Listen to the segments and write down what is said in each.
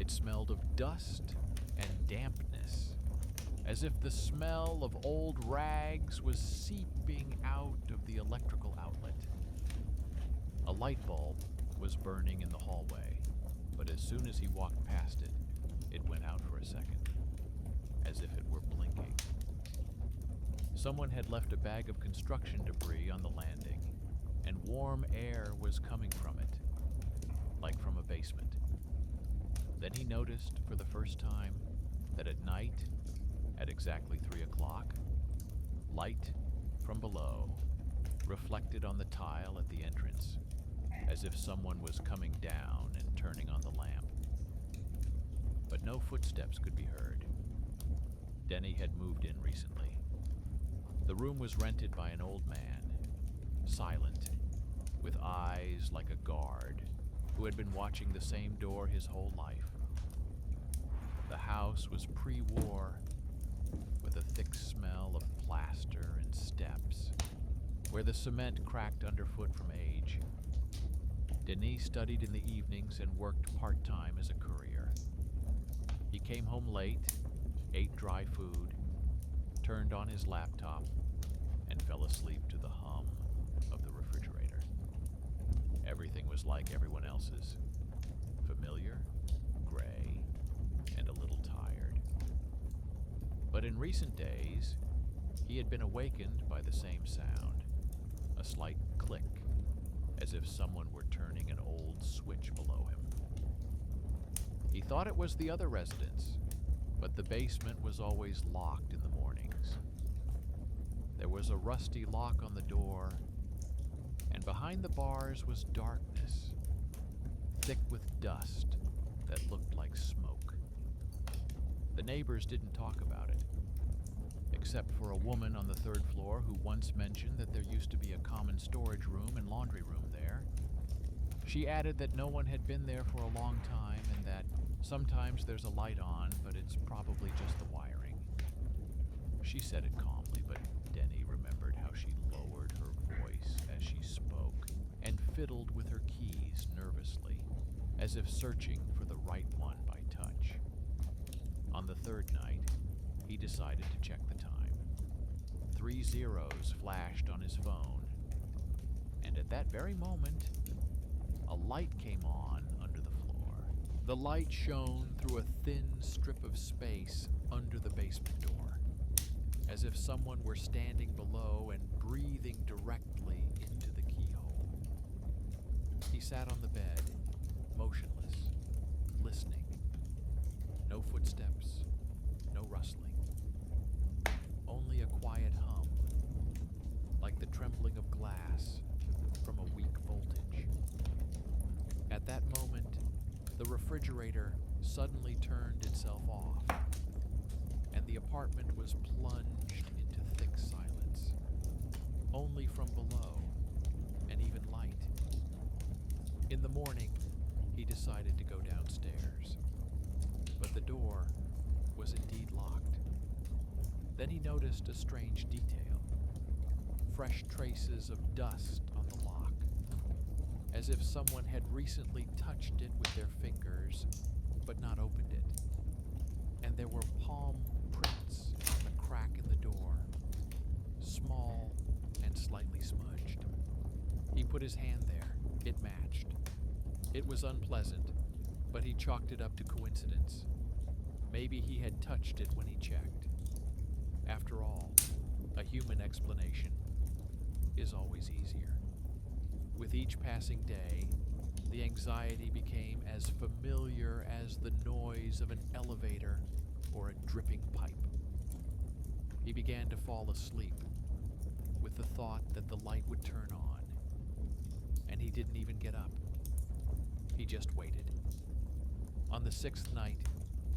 It smelled of dust and dampness, as if the smell of old rags was seeping out of the electrical outlet. A light bulb was burning in the hallway, but as soon as he walked past it, it went out for a second, as if it were blinking. Someone had left a bag of construction debris on the landing, and warm air was coming from it, like from a basement. Then he noticed for the first time that at night, at exactly 3 o'clock, light from below reflected on the tile at the entrance, as if someone was coming down and turning on the lamp. But no footsteps could be heard. Denny had moved in recently. The room was rented by an old man, silent, with eyes like a guard, who had been watching the same door his whole life. The house was pre-war, with a thick smell of plaster and steps, where the cement cracked underfoot from age. Denis studied in the evenings and worked part-time as a courier. He came home late, ate dry food, turned on his laptop, and fell asleep to the hum of the refrigerator. Everything was like everyone else's, familiar, gray, and a little tired. But in recent days, he had been awakened by the same sound, a slight click, as if someone were turning an old switch below him. He thought it was the other residents, but the basement was always locked in the mornings. There was a rusty lock on the door, and behind the bars was darkness, thick with dust that looked like smoke. The neighbors didn't talk about it, except for a woman on the 3rd floor who once mentioned that there used to be a common storage room and laundry room there. She added that no one had been there for a long time and that sometimes there's a light on, but it's probably just the wiring. She said it calmly, but Denny remembered how she lowered her voice as she spoke and fiddled with her keys nervously, as if searching for the right one by touch. On the 3rd night, he decided to check the time. 3 zeros flashed on his phone, and at that very moment, a light came on under the floor. The light shone through a thin strip of space under the basement door, as if someone were standing below and breathing directly into the keyhole. He sat on the bed, motionless, listening. No footsteps, no rustling. Only a quiet hum, like the trembling of glass from a weak voltage. At that moment, the refrigerator suddenly turned itself off, and the apartment was plunged into thick silence. Only from below, and even light. In the morning, he decided to go downstairs, but the door was indeed locked. Then he noticed a strange detail. Fresh traces of dust on the lock, as if someone had recently touched it with their fingers, but not opened it. And there were palm prints on the crack in the door, small and slightly smudged. He put his hand there. It matched. It was unpleasant, but he chalked it up to coincidence. Maybe he had touched it when he checked. After all, a human explanation is always easier. With each passing day, the anxiety became as familiar as the noise of an elevator or a dripping pipe. He began to fall asleep with the thought that the light would turn on, and he didn't even get up. He just waited. On the 6th night,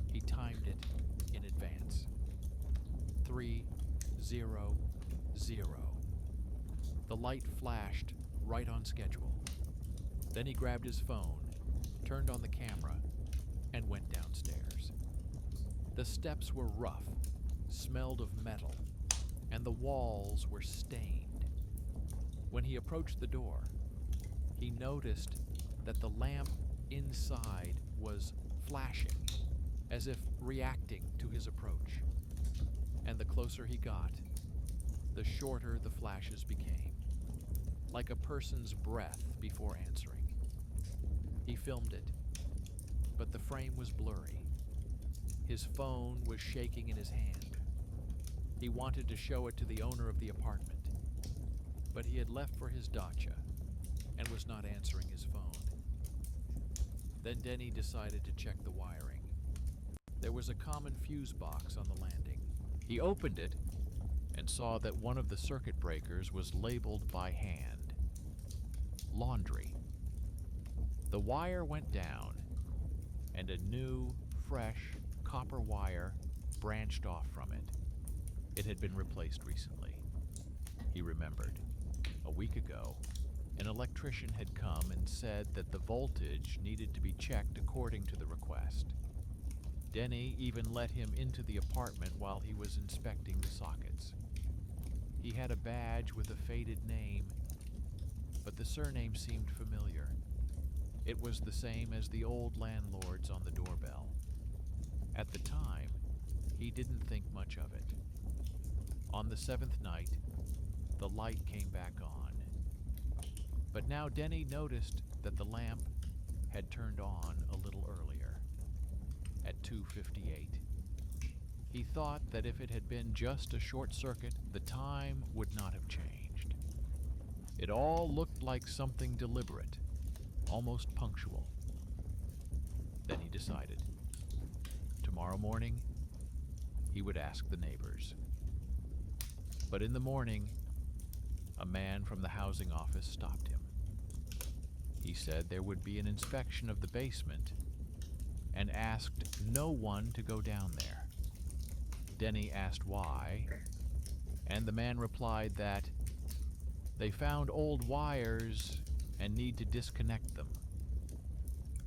he timed it in advance. 3, 0, 0. The light flashed right on schedule. Then he grabbed his phone, turned on the camera, and went downstairs. The steps were rough, smelled of metal, and the walls were stained. When he approached the door, he noticed that the lamp inside was flashing as if reacting to his approach. And the closer he got, the shorter the flashes became, like a person's breath before answering. He filmed it, but the frame was blurry. His phone was shaking in his hand. He wanted to show it to the owner of the apartment, but he had left for his dacha and was not answering his phone. Then Denny decided to check the wiring. There was a common fuse box on the landing. He opened it and saw that one of the circuit breakers was labeled by hand. Laundry. The wire went down, and a new, fresh copper wire branched off from it. It had been replaced recently. He remembered. A week ago, an electrician had come and said that the voltage needed to be checked according to the request. Denny even let him into the apartment while he was inspecting the sockets. He had a badge with a faded name, but the surname seemed familiar. It was the same as the old landlord's on the doorbell. At the time, he didn't think much of it. On the 7th night, the light came back on. But now Denny noticed that the lamp had turned on a little earlier, at 2:58. He thought that if it had been just a short circuit, the time would not have changed. It all looked like something deliberate, almost punctual. Then he decided. Tomorrow morning, he would ask the neighbors. But in the morning, a man from the housing office stopped him. He said there would be an inspection of the basement and asked no one to go down there. Denny asked why, and the man replied that they found old wires and need to disconnect them.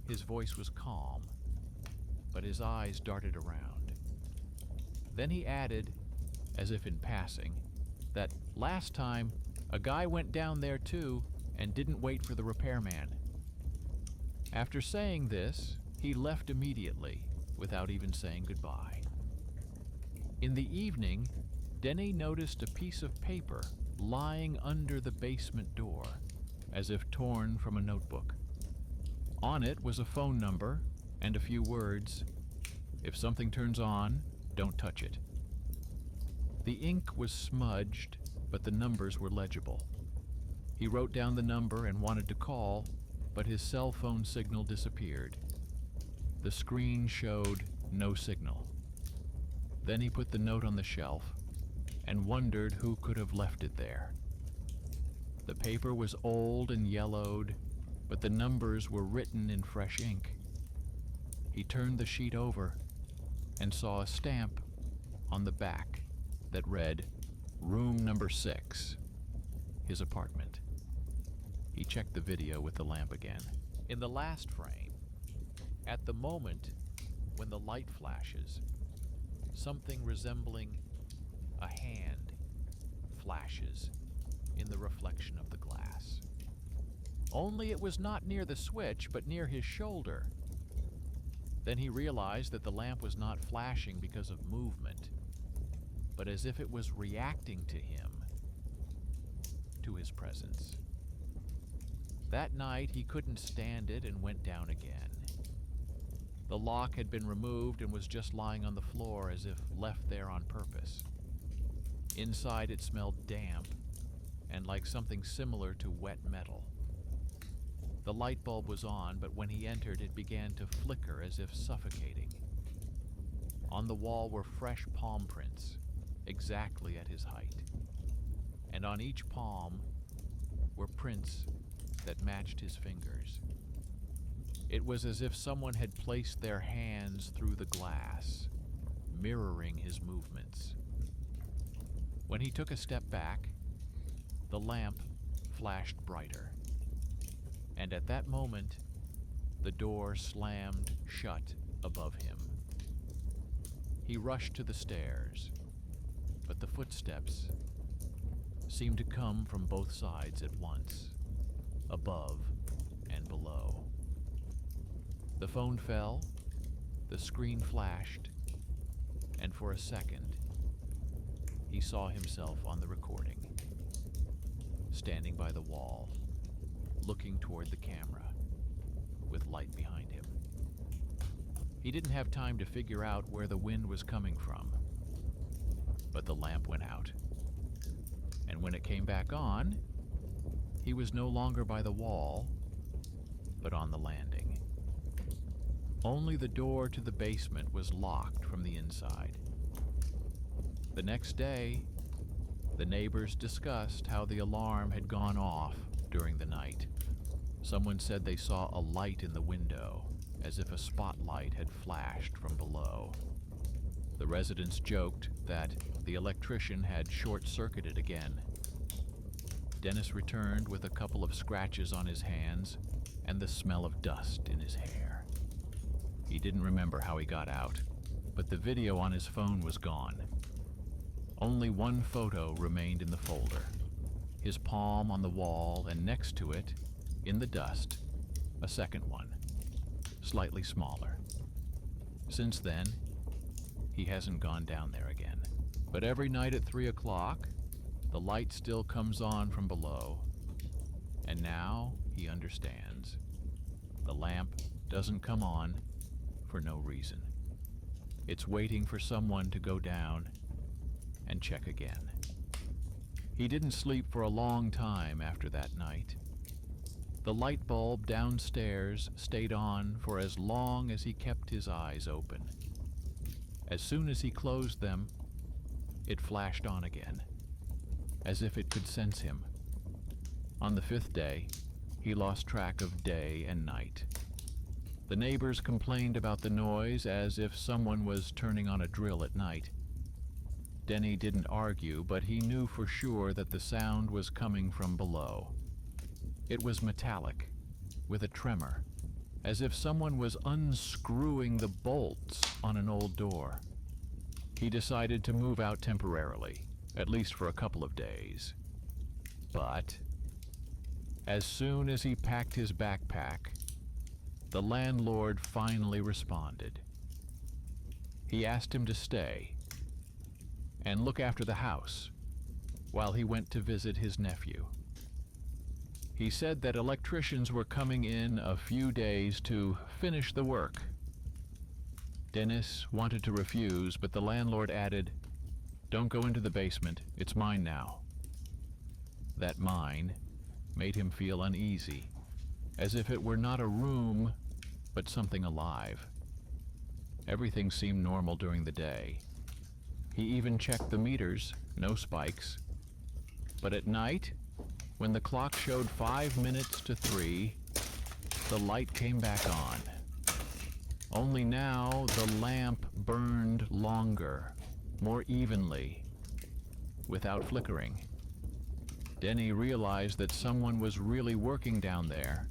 His voice was calm, but his eyes darted around. Then he added, as if in passing, that last time a guy went down there too and didn't wait for the repairman. After saying this, he left immediately without even saying goodbye. In the evening, Denny noticed a piece of paper lying under the basement door, as if torn from a notebook. On it was a phone number and a few words, "If something turns on, don't touch it." The ink was smudged, but the numbers were legible. He wrote down the number and wanted to call, but his cell phone signal disappeared. The screen showed no signal. Then he put the note on the shelf and wondered who could have left it there. The paper was old and yellowed, but the numbers were written in fresh ink. He turned the sheet over and saw a stamp on the back that read, "Room number 6, his apartment." He checked the video with the lamp again. In the last frame, at the moment when the light flashes, something resembling a hand flashes in the reflection of the glass. Only it was not near the switch, but near his shoulder. Then he realized that the lamp was not flashing because of movement, but as if it was reacting to him, to his presence. That night, he couldn't stand it and went down again. The lock had been removed and was just lying on the floor as if left there on purpose. Inside, it smelled damp and like something similar to wet metal. The light bulb was on, but when he entered, it began to flicker as if suffocating. On the wall were fresh palm prints, exactly at his height. And on each palm were prints that matched his fingers. It was as if someone had placed their hands through the glass, mirroring his movements. When he took a step back, the lamp flashed brighter. And at that moment, the door slammed shut above him. He rushed to the stairs, but the footsteps seemed to come from both sides at once, above and below. The phone fell, The screen flashed, and for a second, he saw himself on the recording, standing by the wall, looking toward the camera, with light behind him. He didn't have time to figure out where the wind was coming from, but the lamp went out. And when it came back on, he was no longer by the wall, but on the landing. Only the door to the basement was locked from the inside. The next day, the neighbors discussed how the alarm had gone off during the night. Someone said they saw a light in the window, as if a spotlight had flashed from below. The residents joked that the electrician had short-circuited again. Dennis returned with a couple of scratches on his hands and the smell of dust in his hair. He didn't remember how he got out, but the video on his phone was gone. Only one photo remained in the folder, his palm on the wall, and next to it, in the dust, a second one, slightly smaller. Since then, he hasn't gone down there again. But every night at 3 o'clock, the light still comes on from below. And now he understands. The lamp doesn't come on for no reason. It's waiting for someone to go down and check again. He didn't sleep for a long time after that night. The light bulb downstairs stayed on for as long as he kept his eyes open. As soon as he closed them, it flashed on again, as if it could sense him. On the 5th day, he lost track of day and night. The neighbors complained about the noise as if someone was turning on a drill at night. Denny didn't argue, but he knew for sure that the sound was coming from below. It was metallic, with a tremor, as if someone was unscrewing the bolts on an old door. He decided to move out temporarily, at least for a couple of days. But as soon as he packed his backpack, the landlord finally responded. He asked him to stay and look after the house while he went to visit his nephew. He said that electricians were coming in a few days to finish the work. Dennis wanted to refuse, but the landlord added, "Don't go into the basement, it's mine now." That mine made him feel uneasy, as if it were not a room, but something alive. Everything seemed normal during the day. He even checked the meters, no spikes. But at night, when the clock showed 5 minutes to 3, the light came back on. Only now the lamp burned longer, more evenly, without flickering. Denny realized that someone was really working down there.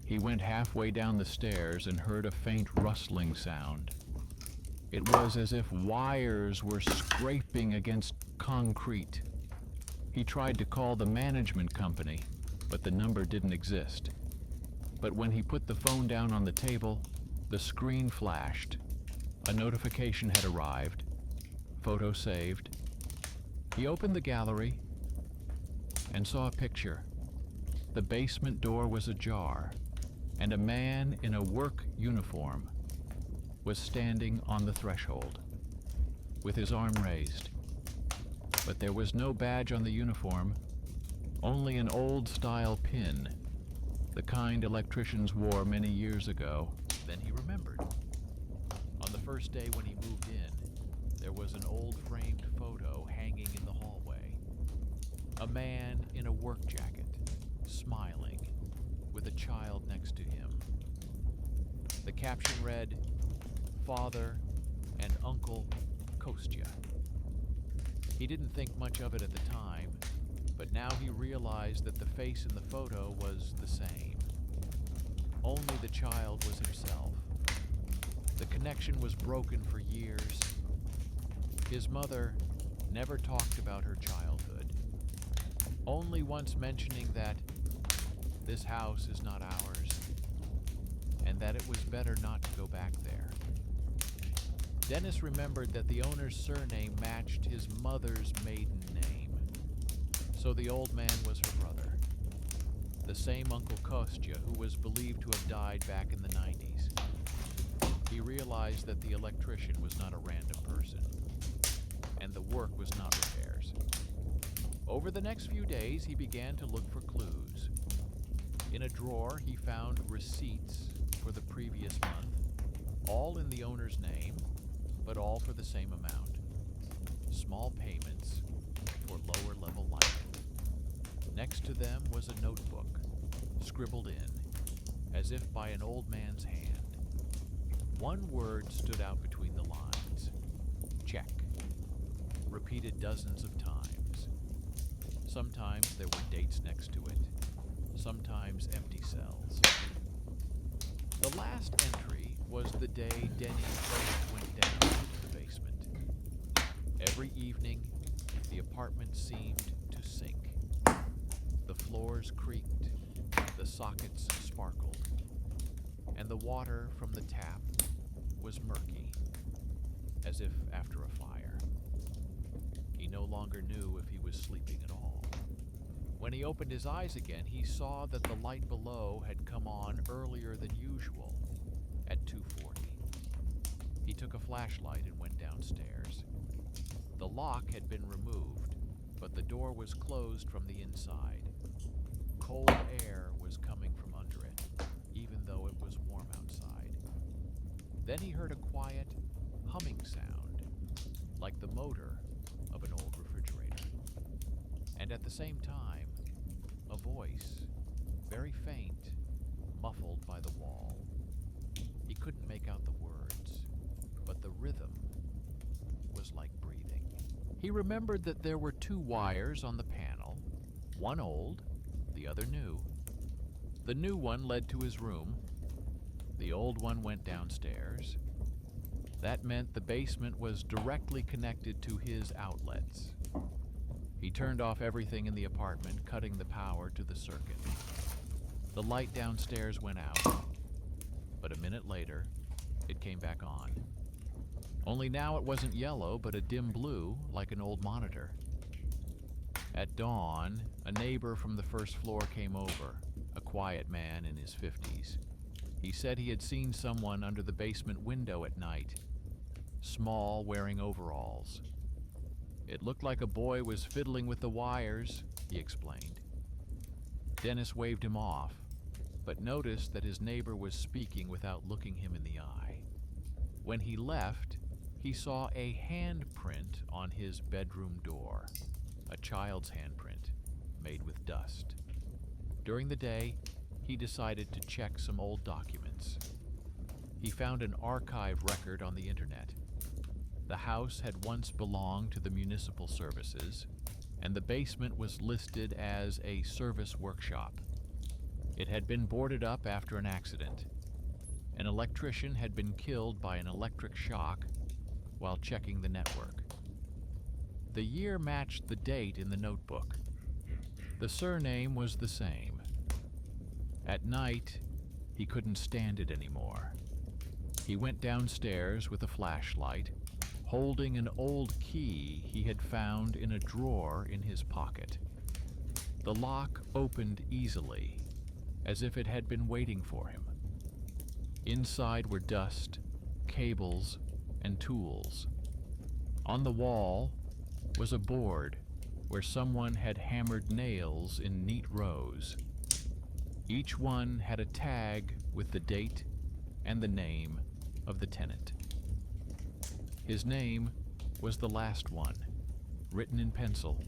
He went halfway down the stairs and heard a faint rustling sound. It was as if wires were scraping against concrete. He tried to call the management company, but the number didn't exist. But when he put the phone down on the table, the screen flashed. A notification had arrived. Photo saved. He opened the gallery and saw a picture. The basement door was ajar, and a man in a work uniform was standing on the threshold, with his arm raised. But there was no badge on the uniform, only an old-style pin, the kind electricians wore many years ago. Then he remembered. On the first day when he moved in, there was an old framed photo hanging in the hallway. A man in a work jacket, smiling, with a child next to him. The caption read, "Father and Uncle Kostya." He didn't think much of it at the time, but now he realized that the face in the photo was the same. Only the child was himself. The connection was broken for years. His mother never talked about her childhood, only once mentioning that this house is not ours, and that it was better not to go back there. Dennis remembered that the owner's surname matched his mother's maiden name. So the old man was her brother. The same Uncle Kostya who was believed to have died back in the 90s. He realized that the electrician was not a random person, and the work was not repairs. Over the next few days, he began to look for clues. In a drawer, he found receipts for the previous month, all in the owner's name, but all for the same amount. Small payments for lower level lighting. Next to them was a notebook, scribbled in, as if by an old man's hand. One word stood out between the lines. Check. Repeated dozens of times. Sometimes there were dates next to it. Sometimes empty cells. The last entry was the day Denny first went down to the basement. Every evening, the apartment seemed to sink. The floors creaked, the sockets sparkled, and the water from the tap was murky, as if after a fire. He no longer knew if he was sleeping at all. When he opened his eyes again, he saw that the light below had come on earlier than usual, at 2:40. He took a flashlight and went downstairs. The lock had been removed, but the door was closed from the inside. Cold air was coming from under it, even though it was warm outside. Then he heard a quiet, humming sound, like the motor of an old refrigerator. And at the same time, a voice, very faint, muffled by the wall. He couldn't make out the words, but the rhythm was like breathing. He remembered that there were 2 wires on the panel, one old, the other new. The new one led to his room. The old one went downstairs. That meant the basement was directly connected to his outlets. He turned off everything in the apartment, cutting the power to the circuit. The light downstairs went out, but a minute later, it came back on. Only now it wasn't yellow, but a dim blue, like an old monitor. At dawn, a neighbor from the first floor came over, a quiet man in his 50s. He said he had seen someone under the basement window at night, small, wearing overalls. It looked like a boy was fiddling with the wires, he explained. Dennis waved him off, but noticed that his neighbor was speaking without looking him in the eye. When he left, he saw a handprint on his bedroom door, a child's handprint made with dust. During the day, he decided to check some old documents. He found an archive record on the internet. The house had once belonged to the municipal services, and the basement was listed as a service workshop. It had been boarded up after an accident. An electrician had been killed by an electric shock while checking the network. The year matched the date in the notebook. The surname was the same. At night, he couldn't stand it anymore. He went downstairs with a flashlight, holding an old key he had found in a drawer in his pocket. The lock opened easily, as if it had been waiting for him. Inside were dust, cables, and tools. On the wall was a board where someone had hammered nails in neat rows. Each one had a tag with the date and the name of the tenant. His name was the last one, written in pencil,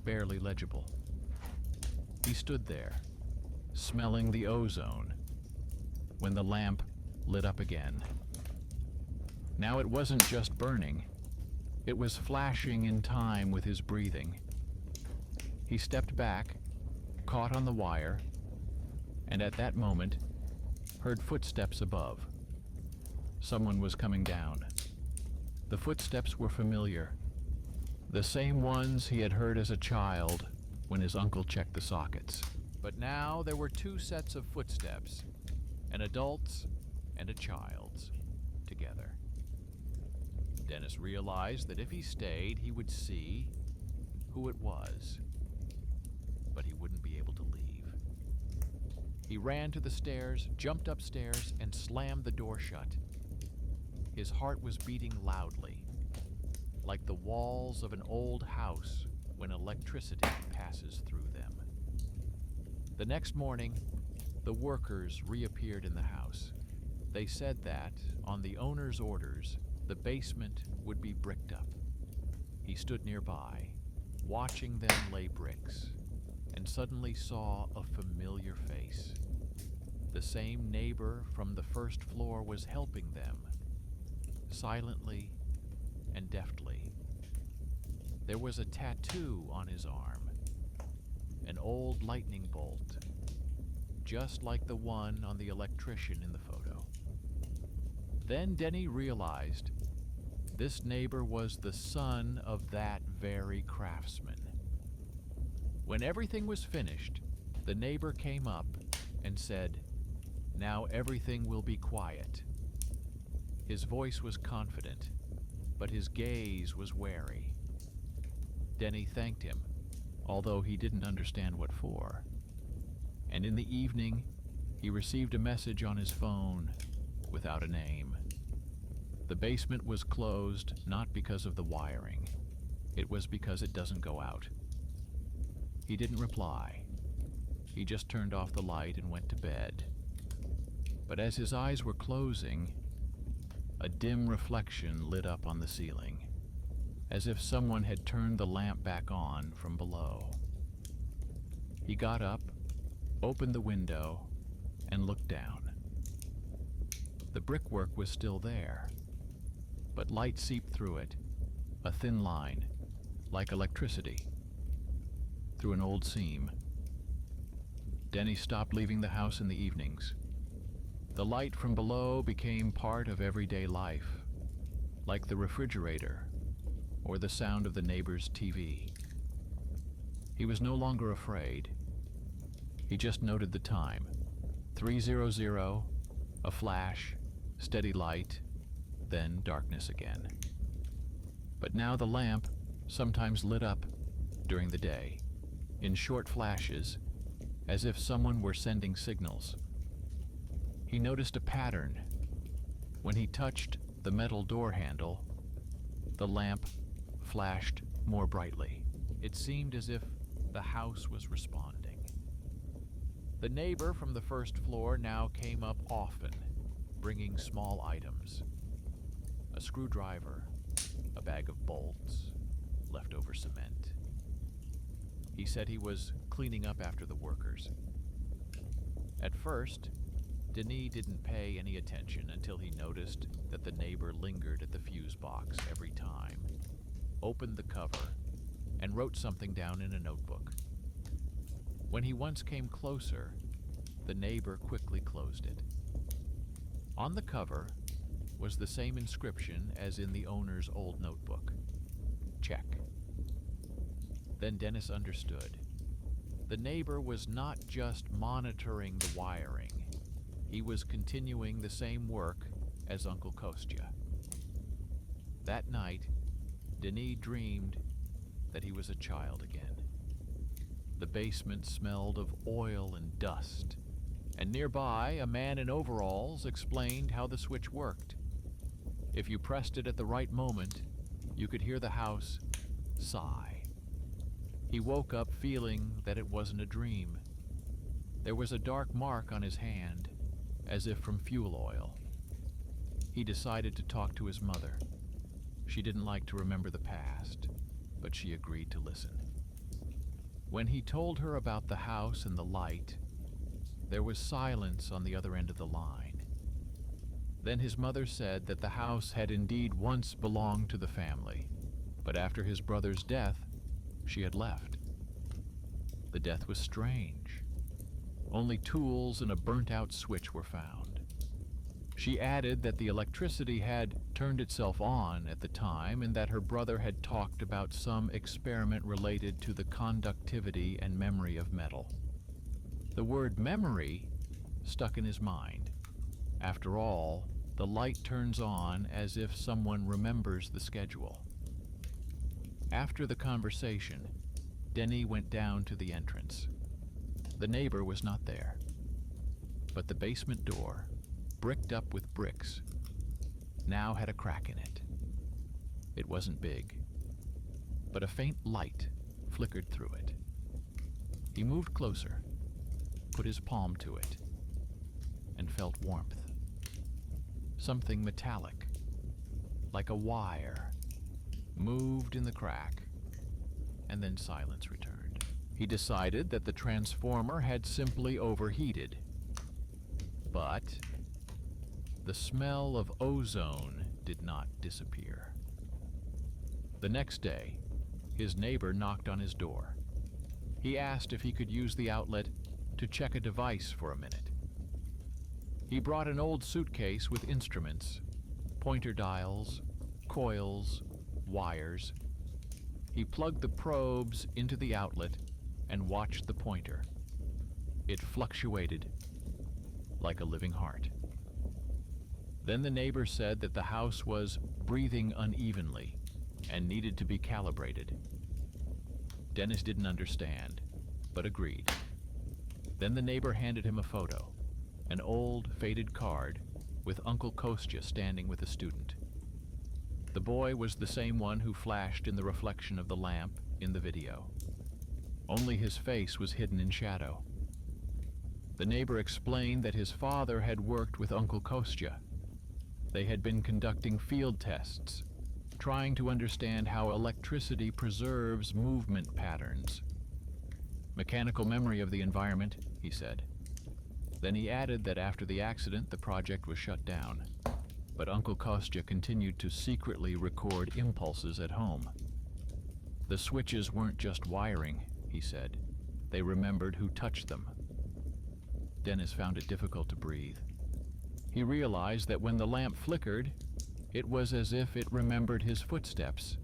barely legible. He stood there, smelling the ozone, when the lamp lit up again. Now it wasn't just burning, it was flashing in time with his breathing. He stepped back, caught on the wire, and at that moment, heard footsteps above. Someone was coming down. The footsteps were familiar, the same ones he had heard as a child when his uncle checked the sockets. But now there were 2 sets of footsteps, an adult's and a child's, together. Dennis realized that if he stayed, he would see who it was, but he wouldn't be able to leave. He ran to the stairs, jumped upstairs, and slammed the door shut. His heart was beating loudly, like the walls of an old house when electricity passes through them. The next morning, the workers reappeared in the house. They said that, on the owner's orders, the basement would be bricked up. He stood nearby, watching them lay bricks, and suddenly saw a familiar face. The same neighbor from the first floor was helping them, silently and deftly. There was a tattoo on his arm, an old lightning bolt, just like the one on the electrician in the photo. Then Denny realized this neighbor was the son of that very craftsman. When everything was finished, the neighbor came up and said, "Now everything will be quiet." His voice was confident, but his gaze was wary. Denny thanked him, although he didn't understand what for. And in the evening, he received a message on his phone without a name. The basement was closed not because of the wiring. It was because it doesn't go out. He didn't reply. He just turned off the light and went to bed. But as his eyes were closing, a dim reflection lit up on the ceiling, as if someone had turned the lamp back on from below. He got up, opened the window, and looked down. The brickwork was still there, but light seeped through it, a thin line, like electricity, through an old seam. Denny stopped leaving the house in the evenings. The light from below became part of everyday life, like the refrigerator or the sound of the neighbor's TV. He was no longer afraid. He just noted the time. 3:00, a flash, steady light, then darkness again. But now the lamp sometimes lit up during the day, in short flashes, as if someone were sending signals. He noticed a pattern. When he touched the metal door handle, the lamp flashed more brightly. It seemed as if the house was responding. The neighbor from the first floor now came up often, bringing small items. A screwdriver, a bag of bolts, leftover cement. He said he was cleaning up after the workers. At first, Denis didn't pay any attention until he noticed that the neighbor lingered at the fuse box every time, opened the cover, and wrote something down in a notebook. When he once came closer, the neighbor quickly closed it. On the cover was the same inscription as in the owner's old notebook. Check. Then Dennis understood. The neighbor was not just monitoring the wiring. He was continuing the same work as Uncle Kostya. That night, Denis dreamed that he was a child again. The basement smelled of oil and dust, and nearby, a man in overalls explained how the switch worked. If you pressed it at the right moment, you could hear the house sigh. He woke up feeling that it wasn't a dream. There was a dark mark on his hand, as if from fuel oil. He decided to talk to his mother. She didn't like to remember the past, but she agreed to listen. When he told her about the house and the light, there was silence on the other end of the line. Then his mother said that the house had indeed once belonged to the family, but after his brother's death, she had left. The death was strange. Only tools and a burnt-out switch were found. She added that the electricity had turned itself on at the time and that her brother had talked about some experiment related to the conductivity and memory of metal. The word memory stuck in his mind. After all, The light turns on as if someone remembers the schedule. After the conversation, Denny went down to the entrance. The neighbor was not there, but the basement door, bricked up with bricks, now had a crack in it. It wasn't big, but a faint light flickered through it. He moved closer, put his palm to it, and felt warmth. Something metallic, like a wire, moved in the crack, and then silence returned. He decided that the transformer had simply overheated. But the smell of ozone did not disappear. The next day, his neighbor knocked on his door. He asked if he could use the outlet to check a device for a minute. He brought an old suitcase with instruments, pointer dials, coils, wires. He plugged the probes into the outlet and watched the pointer. It fluctuated like a living heart. Then the neighbor said that the house was breathing unevenly and needed to be calibrated. Dennis didn't understand, but agreed. Then the neighbor handed him a photo, an old, faded card with Uncle Kostya standing with a student. The boy was the same one who flashed in the reflection of the lamp in the video. Only his face was hidden in shadow. The neighbor explained that his father had worked with Uncle Kostya. They had been conducting field tests, trying to understand how electricity preserves movement patterns. Mechanical memory of the environment, he said. Then he added that after the accident, the project was shut down. But Uncle Kostya continued to secretly record impulses at home. The switches weren't just wiring, he said. They remembered who touched them. Dennis found it difficult to breathe. He realized that when the lamp flickered, it was as if it remembered his footsteps,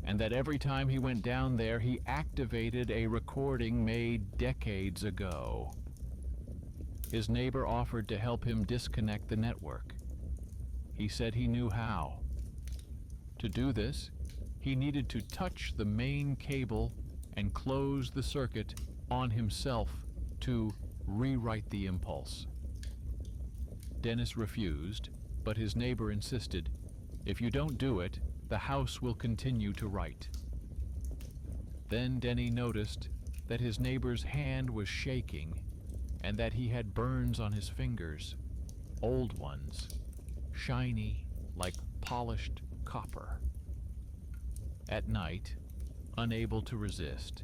and that every time he went down there, he activated a recording made decades ago. His neighbor offered to help him disconnect the network. He said he knew how. To do this, he needed to touch the main cable and close the circuit on himself to rewrite the impulse. Dennis refused, but his neighbor insisted, "If you don't do it, the house will continue to write." Then Denny noticed that his neighbor's hand was shaking and that he had burns on his fingers, old ones, shiny like polished copper. At night, unable to resist,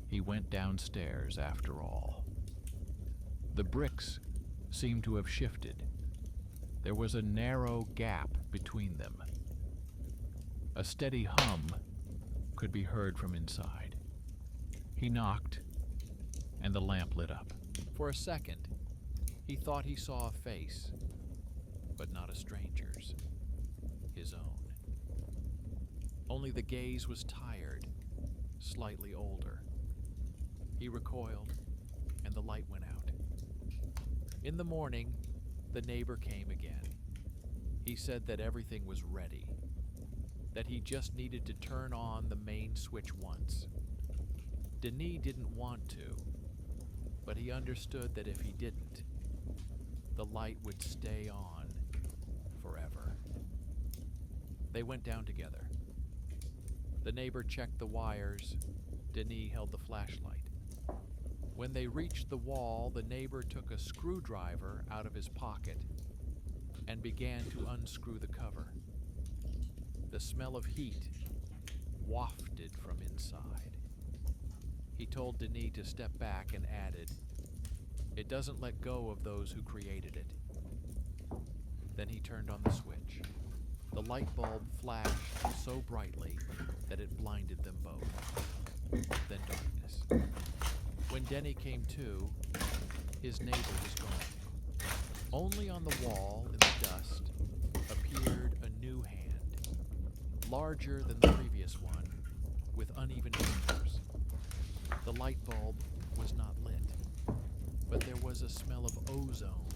he went downstairs after all. The bricks seemed to have shifted. There was a narrow gap between them. A steady hum could be heard from inside. He knocked, and the lamp lit up. For a second, he thought he saw a face, but not a stranger's, his own. Only the gaze was tired, slightly older. He recoiled, and the light went out. In the morning, the neighbor came again. He said that everything was ready, that he just needed to turn on the main switch once. Denis didn't want to, but he understood that if he didn't, the light would stay on forever. They went down together. The neighbor checked the wires. Denis held the flashlight. When they reached the wall, the neighbor took a screwdriver out of his pocket and began to unscrew the cover. The smell of heat wafted from inside. He told Denis to step back and added, "It doesn't let go of those who created it." Then he turned on the switch. The light bulb flashed so brightly that it blinded them both. Then darkness. When Denny came to, his neighbor was gone. Only on the wall in the dust appeared a new hand, larger than the previous one, with uneven fingers. The light bulb was not lit, but there was a smell of ozone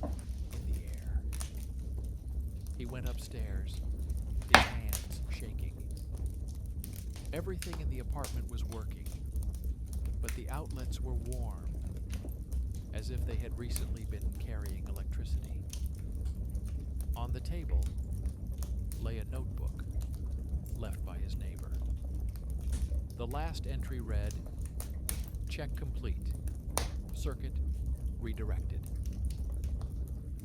in the air. He went upstairs, his hands shaking. Everything in the apartment was working, but the outlets were warm, as if they had recently been carrying electricity. On the table lay a notebook left by his neighbor. The last entry read, "Check complete. Circuit redirected."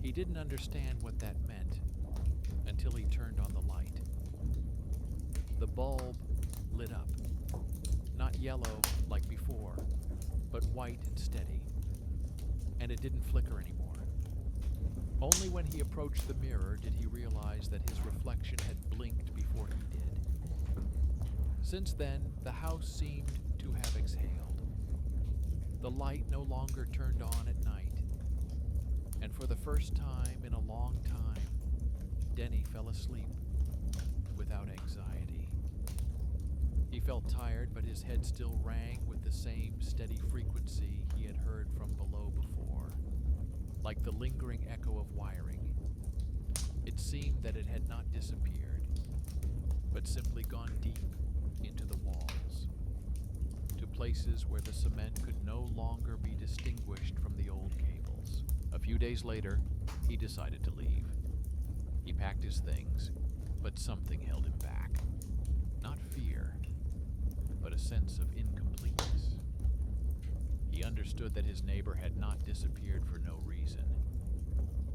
He didn't understand what that meant until he turned on the light. The bulb lit up, not yellow like before, but white and steady, and it didn't flicker anymore. Only when he approached the mirror did he realize that his reflection had blinked before he did. Since then, the house seemed to have exhaled. The light no longer turned on at night, and for the first time in a long time, Denny fell asleep without anxiety. He felt tired, but his head still rang with the same steady frequency he had heard from below before, like the lingering echo of wiring. It seemed that it had not disappeared, but simply gone deep into the walls, to places where the cement could no longer be distinguished from the old cables. A few days later, he decided to leave. He packed his things, but something held him back. Not fear, but a sense of incompleteness. He understood that his neighbor had not disappeared for no reason,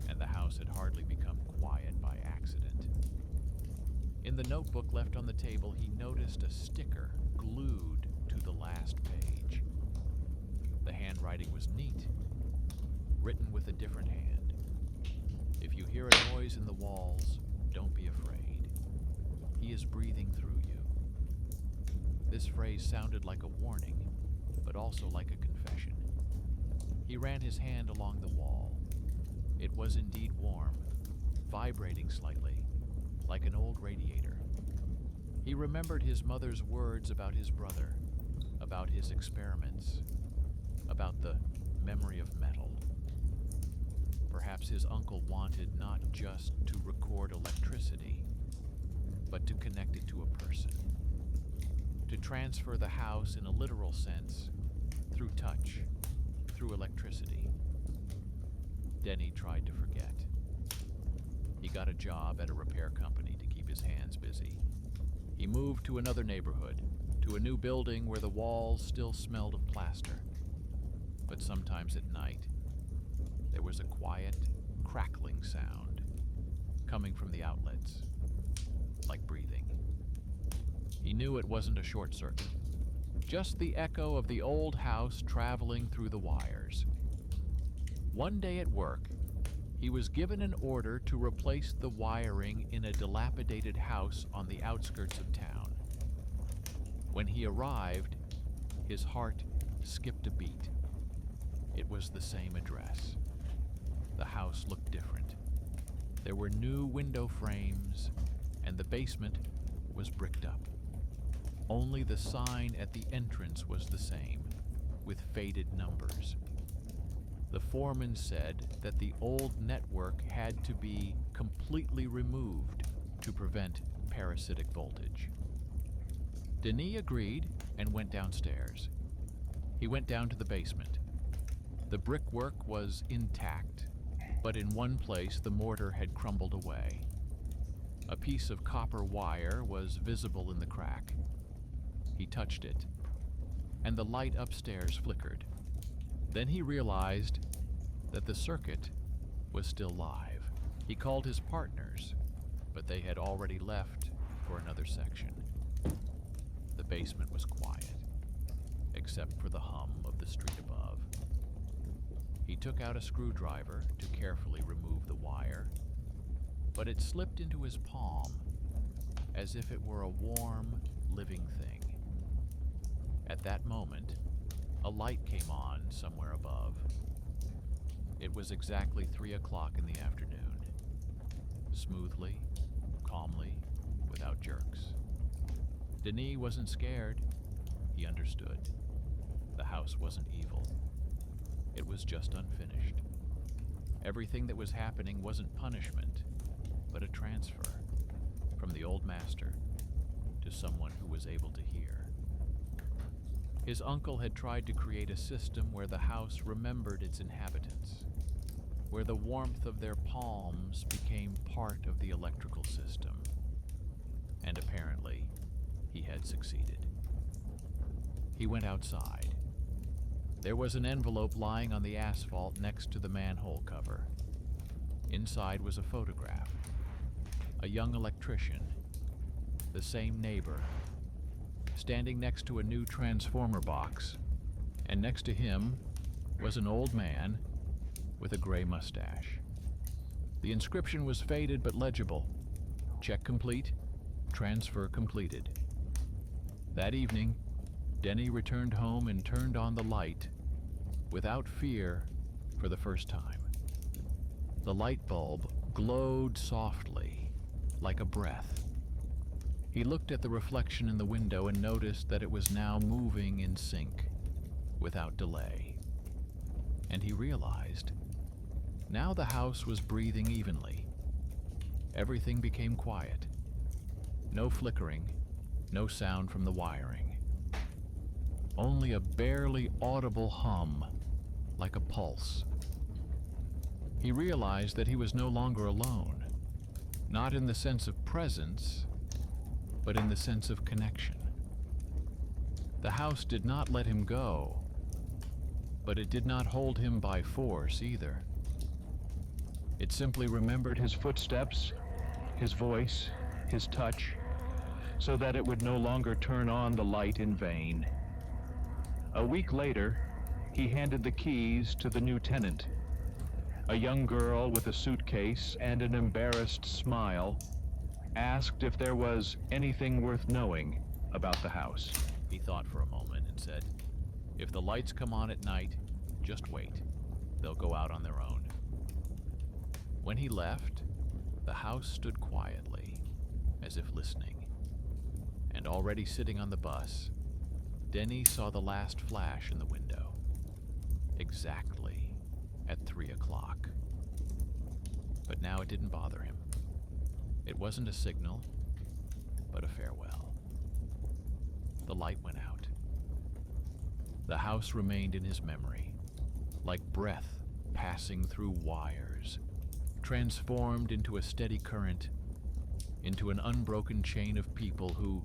and the house had hardly become quiet by accident. In the notebook left on the table, he noticed a sticker glued to the last page. The handwriting was neat, written with a different hand. "If you hear a noise in the walls, don't be afraid. He is breathing through you." This phrase sounded like a warning, but also like a confession. He ran his hand along the wall. It was indeed warm, vibrating slightly, like an old radiator. He remembered his mother's words about his brother, about his experiments, about the memory of metal. Perhaps his uncle wanted not just to record electricity, but to connect it to a person. To transfer the house in a literal sense, through touch, through electricity. Denny tried to forget. He got a job at a repair company to keep his hands busy. He moved to another neighborhood, to a new building where the walls still smelled of plaster. But sometimes at night, there was a quiet, crackling sound coming from the outlets, like breathing. He knew it wasn't a short circuit, just the echo of the old house traveling through the wires. One day at work, he was given an order to replace the wiring in a dilapidated house on the outskirts of town. When he arrived, his heart skipped a beat. It was the same address. The house looked different. There were new window frames, and the basement was bricked up. Only the sign at the entrance was the same, with faded numbers. The foreman said that the old network had to be completely removed to prevent parasitic voltage. Denis agreed and went downstairs. He went down to the basement. The brickwork was intact, but in one place the mortar had crumbled away. A piece of copper wire was visible in the crack. He touched it, and the light upstairs flickered. Then he realized that the circuit was still live. He called his partners, but they had already left for another section. The basement was quiet, except for the hum of the street above. He took out a screwdriver to carefully remove the wire, but it slipped into his palm as if it were a warm, living thing. At that moment, a light came on somewhere above. It was exactly 3 o'clock in the afternoon. Smoothly, calmly, without jerks. Denis wasn't scared. He understood. The house wasn't evil. It was just unfinished. Everything that was happening wasn't punishment. but a transfer from the old master to someone who was able to hear. His uncle had tried to create a system where the house remembered its inhabitants, where the warmth of their palms became part of the electrical system. And apparently, he had succeeded. He went outside. There was an envelope lying on the asphalt next to the manhole cover. Inside was a photograph. A young electrician, the same neighbor, standing next to a new transformer box, and next to him was an old man with a gray mustache. The inscription was faded but legible. Check complete, transfer completed. That evening, Denny returned home and turned on the light, without fear, for the first time. The light bulb glowed softly, like a breath. He looked at the reflection in the window and noticed that it was now moving in sync, without delay. And he realized, now the house was breathing evenly. Everything became quiet. No flickering, no sound from the wiring. Only a barely audible hum, like a pulse. He realized that he was no longer alone, not in the sense of presence, but in the sense of connection. The house did not let him go, but it did not hold him by force either. It simply remembered his footsteps, his voice, his touch, so that it would no longer turn on the light in vain. A week later, he handed the keys to the new tenant. A young girl with a suitcase and an embarrassed smile asked if there was anything worth knowing about the house. He thought for a moment and said, "If the lights come on at night, just wait. They'll go out on their own." When he left, the house stood quietly, as if listening. And already sitting on the bus, Denny saw the last flash in the window, exactly at 3 o'clock. But now it didn't bother him. It wasn't a signal, but a farewell. The light went out. The house remained in his memory, like breath passing through wires, transformed into a steady current, into an unbroken chain of people who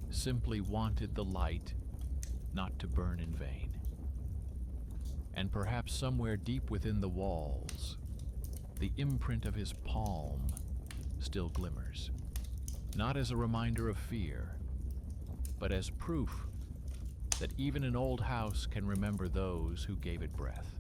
simply wanted the light not to burn in vain. And perhaps somewhere deep within the walls, the imprint of his palm still glimmers, not as a reminder of fear, but as proof that even an old house can remember those who gave it breath.